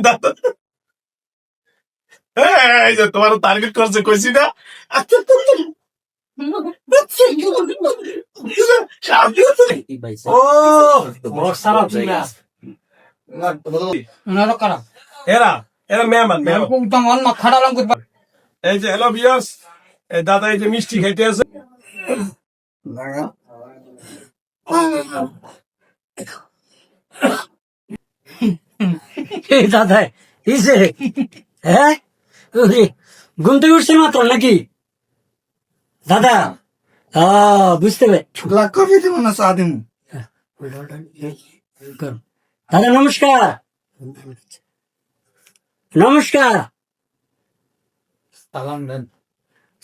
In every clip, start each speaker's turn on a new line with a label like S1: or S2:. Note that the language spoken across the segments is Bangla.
S1: দাদা এই যে তোমার টার্গেট করছে কইছি না ও এরা এরা মেহমান এই যে হ্যালো ভিউয়ার্স দাদা এই যে মিষ্টি খাইতে আছে
S2: দাদা ইসে হ্যাঁ ঘুম থেকে উঠছে মাত্র নাকি দাদা? বুঝতে
S3: কফি দিব না চা দিব?
S2: দাদা নমস্কার। নমস্কার।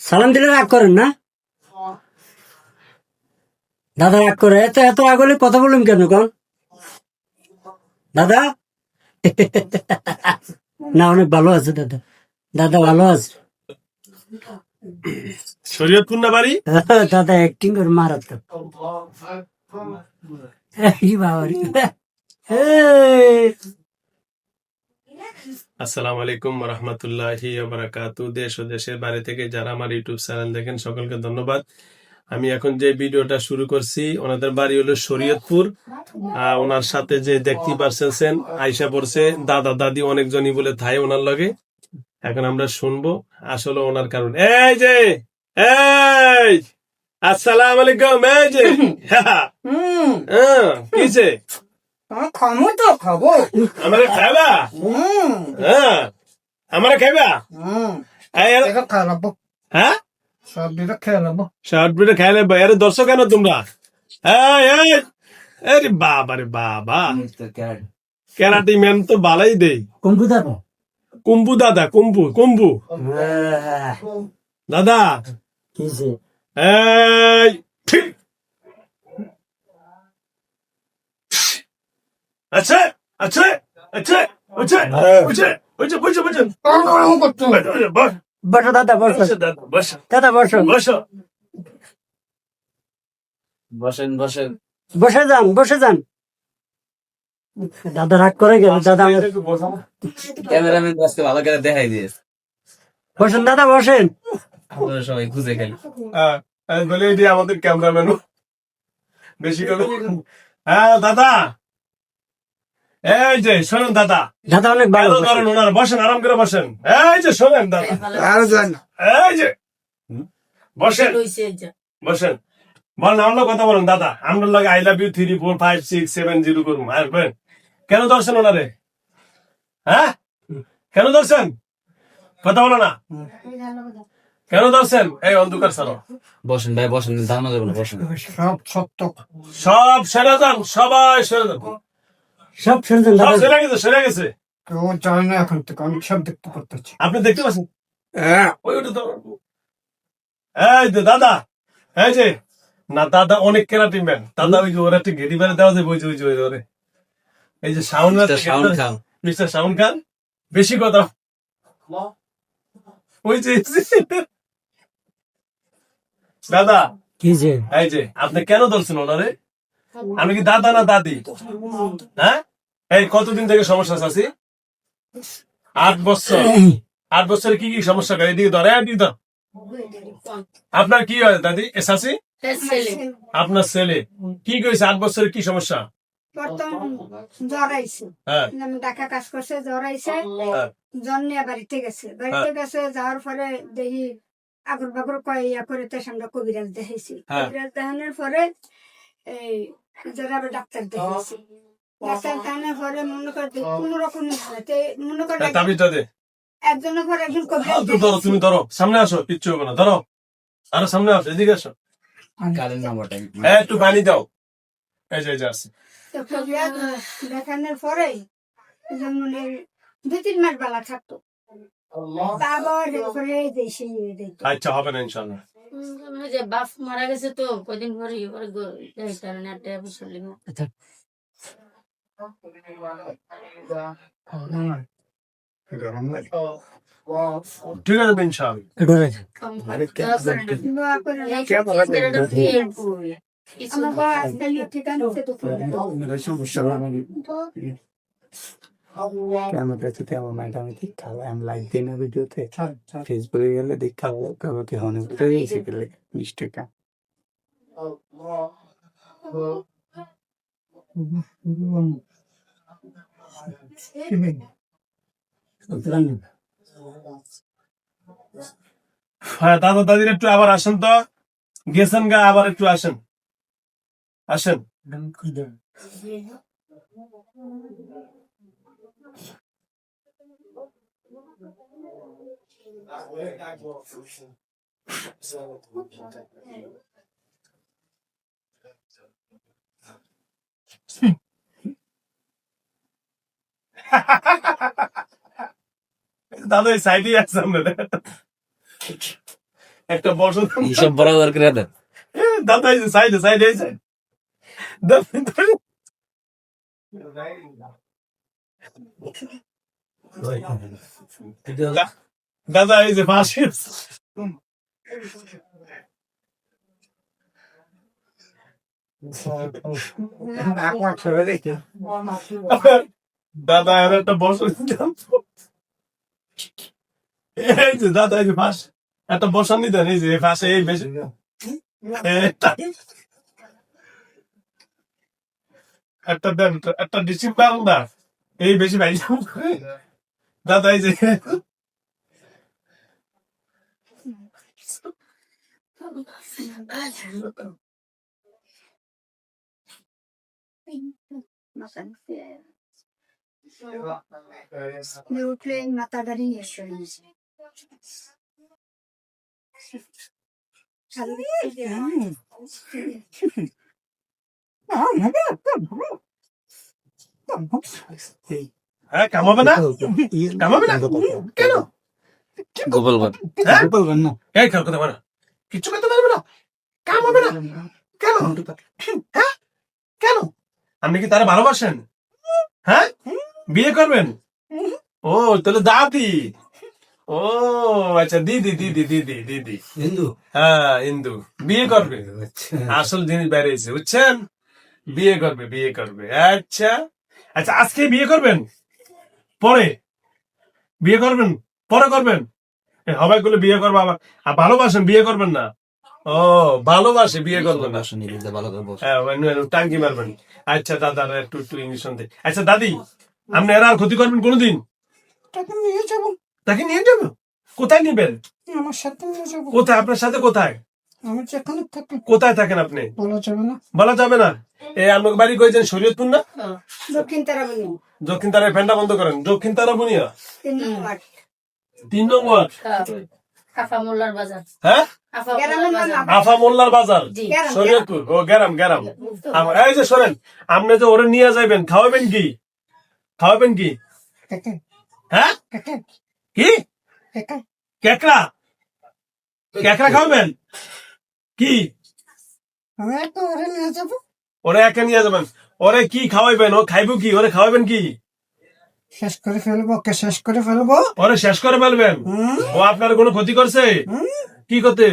S2: সালাম দিলে রাগ করেন না দাদা? রাগ করে এত এত রাগ হলে কথা বললাম কেন কোন দাদা? না অনেক ভালো আছে দাদা। দাদা ভালো আছে।
S1: শরীয়তপুর না বাড়ি?
S2: দাদা অ্যাক্টিং করে মারাত্মক।
S1: আসসালামু আলাইকুম ওয়া রাহমাতুল্লাহি ওয়া বারাকাতুহু। দেশ ও দেশের বাইরে থেকে যারা আমার ইউটিউব চ্যানেল দেখেন সকলকে ধন্যবাদ। আমি এখন যে ভিডিওটা শুরু করছি, ওনাদের বাড়ি হলো শরীয়তপুর। ওনার সাথে যে দেখতে পারছেন আইসা পড়ছে দাদা দাদি অনেকজনই বলে থাই ওনার লগে। এখন আমরা শুনবো আসলে ওনার কারণ। এই যে এই আসসালামু আলাইকুম। এই যে কিছে
S3: খামো তো খাবো।
S1: আমারে খাইবা? আমারে খাইবা?
S3: খাওয়াবো।
S1: হ্যাঁ
S3: সব দিকে খেয়ালাবো।
S1: শর্ট ভিডিও খাইলে এর দর্শক কেন তোমরা? আরে বাবা রে বাবা, ক্যারাটি ম্যান তো বালাই দেই।
S2: কুম্ভু দাদা,
S1: কুম্বু দাদা, কুম্বু কুম্বু দাদা।
S2: কিসে
S1: এই ঠিক আচ্ছা আচ্ছা আচ্ছা আচ্ছা বুঝে বুঝে বুঝে বুঝে
S2: বসো দাদা, বসো
S1: বসো
S2: দাদা, বসো
S1: বসো
S4: বসেন বসেন
S2: বসে যান, বসে যান। দাদা রাগ করে গেল। দাদা
S4: ক্যামেরাম্যান আজকে ভালো করে দেখাই দিয়েছে,
S2: বসেন দাদা, বসেন।
S4: আপনারা সবাই খুঁজে খালি
S1: বলে দিয়ে আমাদের ক্যামেরাম্যানও বেশি করে। হ্যাঁ দাদা, এই যে শোনেন দাদা,
S2: দাদা অনেক ভালো।
S1: ধরেন ওনারা বসেন, আরাম করে বসেন। এই যে শোনেন দাদা,
S3: আর জান
S1: এই যে বসেন বসেন, বলেন আমরা কথা বলেন দাদা। আমরা লাগে আই লাভ ইউ 3 4 5 6 7 0 করুন। আসবেন কেন ধরছেন ওনারে? হ্যাঁ কেন ধরছেন? কথা বলো না কেন ধরছেন? এই অন্ধকার সারো,
S4: বসেন ভাই বসেন, ধারণা দেবো না, বসেন।
S3: সব সত্য।
S1: সব সেরে যান, সবাই সেরে যান,
S2: সব শুনছেন
S1: সব
S2: দাদা?
S1: সেরে গেছে, সেরে গেছে।
S3: কেউ চায় না এখন থেকে, আমি সব দেখতে পাচ্ছি।
S1: আপনি দেখতে পাচ্ছেন? ওই ওটা তো এই যে দাদা, এই যে না দাদা অনেক কেরাটিন ম্যান দাদা। ওই যে ওরা একটা গেড়ি বেড়ে দেওয়া যায়, ওই যে ওই যে ওরে এই যে সাউন্ড
S4: খান
S1: মিস্টার সাউন্ড খান, বেশি কথা। ওই যে দাদা,
S2: কি যে
S1: এই যে আপনি কেন ধরছেন ওনারে? আমি কি দাদা না দাদি? হ্যাঁ এই কতদিন থেকে সমস্যা আছে? 8 বছর। 8 বছরে কি কি সমস্যা করে? এদিকে ধরে, এদিকে ধর। আপনার কি হয় দাদি? এসাসি আপনার ছেলে কি করেছে? 8 বছরে কি সমস্যা?
S5: জ্বর আইছে,
S1: হ্যাঁ
S5: আমি ঢাকা কাজ করছে, জ্বর আইছে, জ্বর নিয়ে বাড়িতে গেছে। যাওয়ার পরে দেখি আগর বাগর কয়া করে তো আমরা কবিরাজ দেখাইছি। কবিরাজ দেখানোর পরে এই যারা ডাক্তার দেখাইছি, ডাক্তার দেখানোর পরে মনে করে কোন রকম মনে করে একজনের পর একজন কবিরাজ।
S1: ধরো, তুমি ধরো, সামনে আসো, কিচ্ছু হবে না, ধরো আরো সামনে আসো, এদিকে আসো,
S4: কারেন্ট নাম্বারটা
S1: একটু পানি দাও। এই যে আসছে
S5: কবিরাজ দেখানোর পরে যেমন 2-3 মাস বেলা থাকতো,
S1: আচ্ছা হবে না ইনশাল্লাহ।
S6: যে বাপ মারা গেছে তো কদিন পরে
S1: ঠিক আছে ইনশাল্লাহ।
S7: ক্যামেরা যদি আমার ম্যাডাম দেখা আমি লাইক দিই না ভিডিওতে
S3: ছাড় ছাড়
S7: ফেসবুকে গেলে দেখা কারো কি হনে উঠে গেছে গেলে 20 টাকা
S1: হ্যাঁ, দাদা দাদির একটু আবার আসেন তো, গেছেন গা, আবার একটু আসেন, আসেন। দাদা এই সাইডে আছে আপনাদের, একটা বসন।
S4: হিসাব বরাবর করে দেন।
S1: দাদা এই সাইডে সাইডে এই সাইড দাদা এই যে পাশে দাদা আর একটা বসন দিতাম। এই যে দাদা এই যে পাশ একটা বসান নিতেন, এই যে পাশে এই বেশি একটা দেন, একটা ডিসিপ্লিন না এই বেশি ভাই দাদা এই যে
S5: উঠলে মাথা দাঁড়িয়ে
S1: হ্যাঁ কামাবে না, কামাবে না কেন?
S4: গোপাল ভাই
S1: হ্যাঁ?
S7: বলবেন না
S1: এই কার কথা বলো, কিচ্ছু করতে পারবে না, কামাবে না কেন? হ্যাঁ কেন? আপনি কি তারা ভালোবাসেন? হ্যাঁ বিয়ে করবেন? ও তাহলে দাদি, ও আচ্ছা দিদি দিদি দিদি দিদি
S7: হিন্দু
S1: হ্যাঁ হিন্দু বিয়ে করবে, আসল জিনিস বেরিয়েছে বুঝছেন, বিয়ে করবে বিয়ে করবে। আচ্ছা আচ্ছা আজকে বিয়ে করবেন, পরে বিয়ে করবেন, পরে করবেন? সবাই গুলো বিয়ে করবো আবার, আর ভালোবাসেন বিয়ে করবেন না? ও ভালোবাসে বিয়ে করবেন না,
S4: ভালো করে বস।
S1: হ্যাঁ টাঙ্কি মারবেন। আচ্ছা দাদা একটু একটু ইংলিশ শুনতে। আচ্ছা দাদি আপনি এরা আর ক্ষতি করবেন কোনোদিন?
S3: তাকে নিয়ে যাবো,
S1: তাকে নিয়ে যাবো? কোথায় নিবেন?
S3: আমার সাথে নিয়ে যাবো।
S1: কোথায়? আপনার সাথে কোথায়?
S3: আমি যেখানে থাকি
S1: কোথায় থাকেন আপনি?
S3: বলা যাবে না।
S1: বলা যাবে না। আপনার বাড়ি কইছেন শরীয়তপুর না?
S5: দক্ষিণ তারা বলি
S1: দক্ষিণ তারা ফ্যানটা বন্ধ করেন, দক্ষিণ তারা বুনিয়া
S5: 3 নম্বর
S1: 3 নম্বর।
S6: আফা মোল্লার বাজার।
S1: হ্যাঁ
S6: আফা
S5: গ্রামের
S6: মোল্লার
S5: নাম
S6: বাজার।
S1: আফা মোল্লার বাজার,
S6: জি।
S5: গ্রাম,
S1: শরীয়তপুর। ও গেরাম গেরাম। এই যে শোনেন, আপনি যে ওরে নিয়ে যাবেন, খাওয়াবেন কি? খাওয়াবেন কি?
S3: কেকে
S1: হ্যাঁ
S3: কেকে
S1: কি?
S3: কেকে
S1: কেকড়া? কেকড়া খাওয়াবেন কি?
S3: আমি একটু ওরে নিয়ে যাবো।
S1: ওরে একা নিয়ে যাবেন, ওরে কি খাওয়াইবেন? ও খাইবো কি? ওরে খাওয়াবেন কি?
S3: শেষ করে ফেলবো, ওকে শেষ করে ফেলবো।
S1: ওরে শেষ করে ফেলবেন? ও আপনার কোনো ক্ষতি করছে? কি করতে?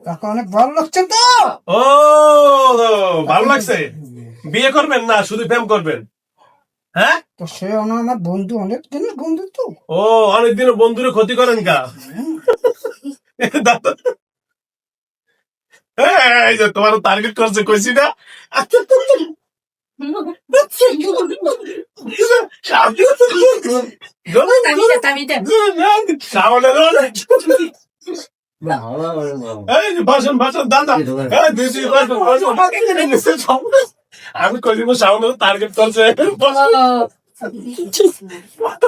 S3: তাকে অনেক ভালো লাগছে তো।
S1: ও ভালো লাগছে। বিয়ে করবেন না শুধু প্রেম করবেন? হ্যাঁ
S3: তো সে আমার বন্ধু, অনেক দিনের বন্ধু তো।
S1: ও অনেকদিন বন্ধুরে ক্ষতি করেন কা? দাদা, এই যে তোমার টার্গেট করছে কইছি না? ভাষণ ভাষণ দাদা, আমি কইছি সামনে টার্গেট করছে।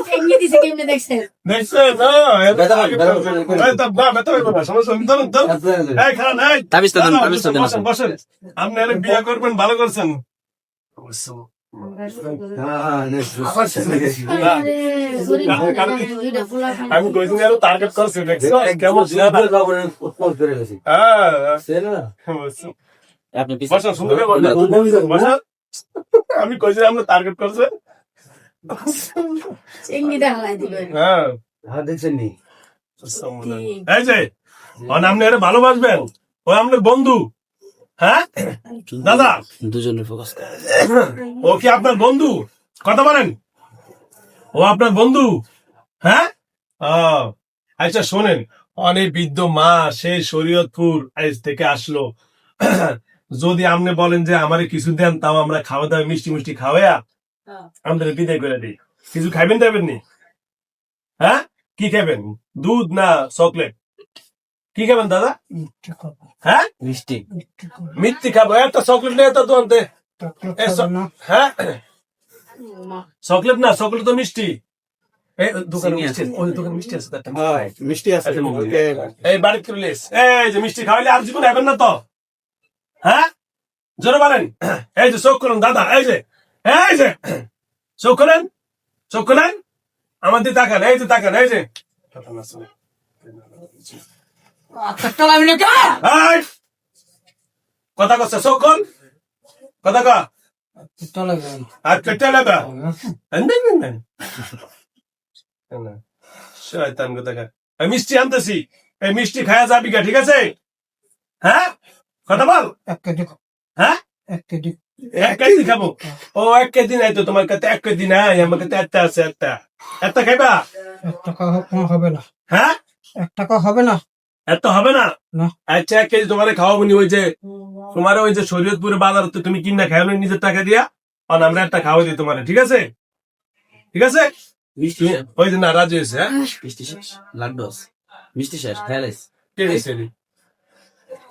S6: কেমনে দিছে, কেমনে দেখছে?
S1: দেখছেন না? বসেন, আপনি আরে বিয়ে করবেন, ভালো করছেন। আমি কইছি আরো টার্গেট করছি, দেখছো কেমন?
S4: আপনি পিছে
S1: বসেন, সুন্দর করে বসেন। আমি কইছি আমরা টার্গেট করছে।
S6: চেঙ্গি দেখালাই দিল।
S1: হ্যাঁ
S7: দেখছেন নি
S1: এই যে আপনি আরে ভালোবাসবেন, ও আপনার বন্ধু। হ্যাঁ দাদা
S4: দুজনের ফোকাস।
S1: ও কি আপনার বন্ধু? কথা বলেন। ও আপনার বন্ধু? হ্যাঁ। ও আচ্ছা শোনেন, অনেক বৃদ্ধ মা সেই শরীয়তপুর আজ থেকে আসলো। যদি আপনি বলেন যে আমারে কিছু দেন, তাও আমরা খাওয়া দাওয়া মিষ্টি মিষ্টি খাওয়াইয়া আমাদের বিদায় করে দিই। কিছু খাইবেন দেবেন নি? হ্যাঁ, কি খাবেন? দুধ না চকলেট? কি খাবেন দাদা?
S3: মিষ্টি খাবো,
S1: হ্যাঁ,
S4: মিষ্টি
S3: মিষ্টি খাবো।
S1: মিথ্যি খাবো। একটা চকলেট নিয়ে তো দোকানতে।
S3: চকলেট
S1: এ,
S3: খাবো না।
S1: হ্যাঁ, চকলেট না, চকলেট তো মিষ্টি। এই দোকানে
S4: চিনি
S1: মিষ্টি
S4: আছে।
S1: আছে, ওই দোকানে মিষ্টি আছে, তারটা।
S7: মিষ্টি আছে
S1: এই বাড়িতে করে লিস। এই যে মিষ্টি খাওয়াইলে আর জীবন এখন না তো? হ্যাঁ, জোরে বলেন। এই যে চোখ খুলুন দাদা, এই যে চোখ খুলেন, চোখ খুলেন, আমাদের তাকান, এই যে তাকান, এই যে
S3: আচ্ছা চালাবি না কেন?
S1: এই, কথা কচ্ছে চোখ খুল, কথা ক।
S3: চালাবি
S1: আর কেটে নেবা শয়তান কোথাকার। এই মিষ্টি আনতেছি, এই মিষ্টি খায়া যাবি গা, ঠিক আছে? হ্যাঁ, কথা বল।
S3: 1 কেজি খাবো,
S1: হ্যাঁ,
S3: 1 কেজি।
S1: 1 কেজি খাবো। ও 1 কেজি নাই তো তোমার কাছে? 1 কেজি নাই, আমার কাছে একটা আছে, একটা খাইবা?
S3: 1 টাকা হবে না,
S1: হ্যাঁ,
S3: 1 টাকা হবে না।
S1: এত হবে না?
S3: না।
S1: আচ্ছা 1 কেজি তোমারে খাওয়াবো নি। ওই যে তোমার ওই যে শরীয়তপুরে বাজার তো তুমি কিনা খাও না নিজের টাকা দিয়া, আর আমরা একটা খাওয়া দিই তোমারে, ঠিক আছে? ঠিক আছে,
S4: মিষ্টি
S1: তুমি ওই যে না রাজি হয়েছে। হ্যাঁ,
S4: মিষ্টি শেষ, লাড্ডু আছে, মিষ্টি শেষ, খাইলাইস।
S1: কে দিয়েছে রে?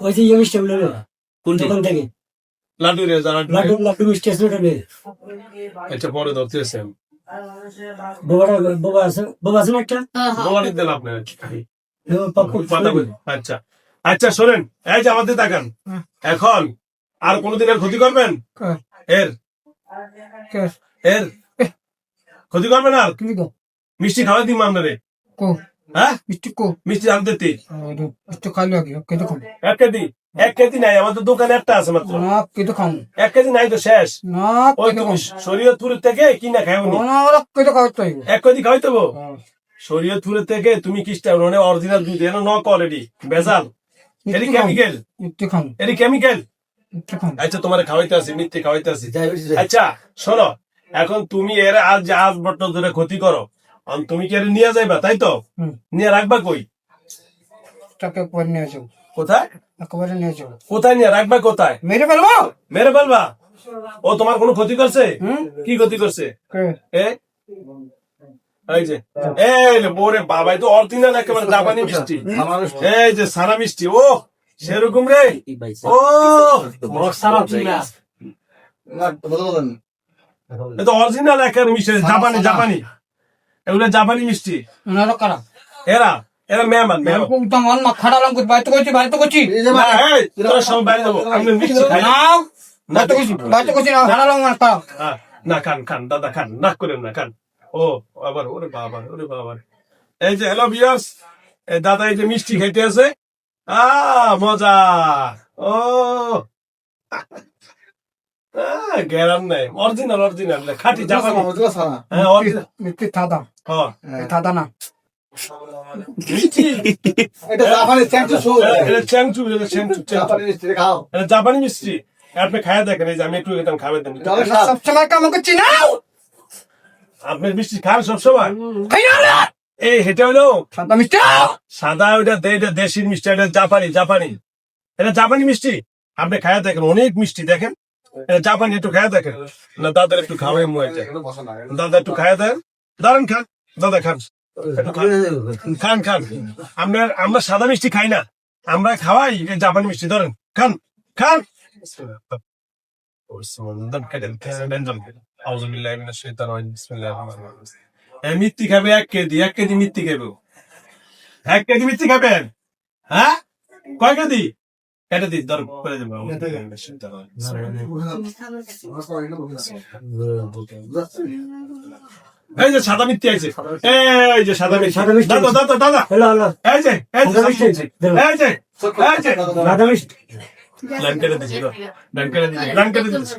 S2: ওই যে ইয়ে মিষ্টি গুলো
S4: কোনটি?
S2: দোকান থেকে
S1: লাড্ডু রে, জানা
S2: লাড্ডু লাড্ডু মিষ্টি আছে ওটা নিয়ে।
S1: এটা পরে ধরতেছে।
S2: বাবা আছে না একটা
S1: তোমার দিতে লাভ নেই।
S2: পাপ্পু
S1: কথা বলি। আচ্ছা আচ্ছা শোনেন, এই যে আমাদের তাকান, এখন আর কোনোদিন এর ক্ষতি করবেন?
S3: কে-
S1: এর
S3: কে-
S1: এর ক্ষতি করবেন আর?
S3: কি গো?
S1: মিষ্টি খাওয়াই দিম আপনারে।
S3: কো
S1: হ্যাঁ,
S3: মিষ্টি কো?
S1: মিষ্টি আনতে তি।
S3: মিষ্টি খাইলে আগে 1 কেজি খাবো
S1: 1 কেজি? 1 কেজি নাই, আমাদের দোকানে একটা আছে মাত্র।
S3: না, 1 কেজি খাবো
S1: 1 কেজি নাই তো শেষ।
S3: না।
S1: ওই তুমি শরীয়তপুর থেকে কিনা খাওনি?
S3: 1 কেজি খাওয়াতে হইব।
S1: 1 কেজি খাওয়াই দেবো। শরীয়তপুরের থেকে তুমি খ্রিস্টান মানে অরিজিনাল দুধ, এর ন কোয়ালিটি বেজাল, এরি কেমিক্যাল,
S3: মিষ্টি খাবো,
S1: এরি কেমিক্যাল।
S3: মিষ্টি খাবো।
S1: আচ্ছা তোমার খাওয়াইতে আছি, মিথ্যে খাওয়াইতে আছি। আচ্ছা শোনো, এখন তুমি এর আজ বট্ট ধরে ক্ষতি করো, তুমি কি এর নিয়ে যাইবা, তাই তো?
S3: হুম।
S1: নিয়ে রাখবা কই?
S3: টাকা একবার নিয়ে যাবো,
S1: কোথায়?
S3: একেবারে নিয়ে যাবো।
S1: কোথায় নিয়ে রাখবা? কোথায়
S3: মেরে ফেলবো।
S1: মেরে ফেলবা? ও তোমার কোনো ক্ষতি করছে?
S3: হুম?
S1: কি ক্ষতি করছে?
S3: কে?
S1: এ এই যে এই রে বোরে বাবা, তো অরিজিনাল একেবারে জাপানি মিষ্টি। এই যে সারা মিষ্টি, ও সেরকম রে। ও এ তো অরিজিনাল একেবারে মিষ্টি, জাপানি জাপানি, এগুলো জাপানি মিষ্টি।
S3: ওনারা কারা?
S1: এরা এরা মেহমান মেহমান।
S3: এরকম তো মন মা খাড়া লাম করে বাইতে করছি।
S1: না, এই, তোরা সবাই বাইরে যাবো, আমি মিষ্টি খাই না।
S3: নাও, বাইতে করছি না, খাড়া লাম মানে খাড়া।
S1: হ্যাঁ, না খান খান দাদা খান, না করেন না খান। ও আবার ওরে বাবা, ওরে বাবা। এই যে হ্যালো বিয়াস, এই দাদা এই যে মিষ্টি খাইতে আছে। মজা। ও গ্যারাম নাই, অরিজিনাল অরিজিনাল খাঁটি জাপানি। হ্যাঁ অরিজিনাল।
S3: মিষ্টি থাদা,
S1: হ্যাঁ
S3: থাদা না।
S1: মিষ্টি
S7: এটা জাপানি চ্যাংচু শো
S1: এটা চ্যাংচু, এটা চ্যাংচু,
S7: জাপানি মিষ্টি খাও
S1: এটা জাপানি মিষ্টি। আপনি খায়া দেখেন, এই যে আমি একটু খেতাম, খাবে দেন।
S7: জলে খাও
S3: সবসময় কাম করছি না।
S1: আপনি মিষ্টি খান সবসময়?
S3: খাই না।
S1: এই হেঁটে হলো
S3: সাদা মিষ্টি।
S1: সাদা, ওইটা এটা দেশির মিষ্টি, এটা জাপানি জাপানি, এটা জাপানি মিষ্টি। আপনি খায়া দেখেন, অনেক মিষ্টি, দেখেন এটা জাপানি, একটু খায়া দেখেন না। দাদার একটু খাওয়াই মুয়েছে, দাদা একটু খায়া দেন, দাঁড়ান খান, দাদা খান, একটু খান খান। আমরা সাদা মিষ্টি খাই না, আমরা খাওয়াই এই জাপানি মিষ্টি, ধরেন খান খান। মিথ্যি খাবে 1 কেজি, 1 কেজি মিথ্যি খাবে, 1 কেজি মিথ্যি খাবেন? হ্যাঁ, কয় কেজি? কেটে দিই, ধর করে দেবো। এই যে সাদা মিথ্যি আছে, এই যে সাদা মিথ্যি,
S2: সাদা মিষ্টি।
S1: দাদা দাদা দাদা,
S2: হ্যালো হ্যালো
S1: এই যে এই যে
S2: সাদা মিষ্টি।
S1: এই যে এই যে
S2: দাদা মিষ্টি
S1: লাইন কেটে দিচ্ছি, লাইন কেটে দিচ্ছি, লাইন কেটে দিচ্ছি।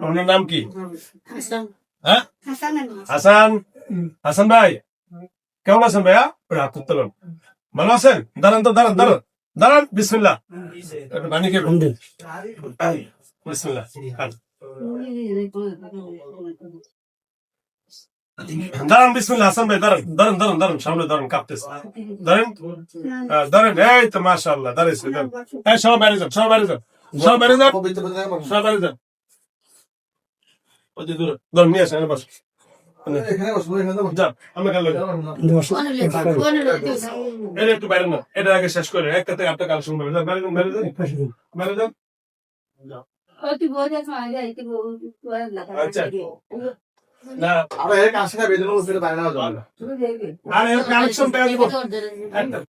S1: আপনার নাম কি?
S6: হাসান
S1: হ্যাঁ,
S5: হাসান আলী।
S1: হাসান। হাসান ভাই কেমন আছেন ভাইয়া? হাত তুলতে পারেন। ভালো আছেন? দাঁড়ান তো, দাঁড়ান দাঁড়ান দাঁড়ান। বিসমিল্লাহ। একটু পানি খেয়ে বিসমিল্লাহ। খান। দাঁড়ান বিসমিল্লাহ। হাসান ভাই দাঁড়ান দাঁড়ান দাঁড়ান দাঁড়ান, সামনে দাঁড়ান, কাঁপতেছে। দাঁড়ান দাঁড়ান, এই তো মাশাআল্লাহ দাঁড়াইছে। এই সবাই বাইরে যান, সবাই বাইরে যান, সবাই বাইরে যান, সবাই বাইরে যান। ওই যে দূরে ধরুন, নিয়ে আসেন, এনে বস। যান, আমরা খেলো। এটা একটু বাইরে না, এটা আগে শেষ করে একটা থেকে আটটা কাল শুনবে। বাইরে যান, বাইরে যান, বাইরে যান। আচ্ছা না, আরে কাশিটা বেদনা ফিরে বাইরে না যাওয়া। আরে কালেকশন পেয়ে যাবো একটা।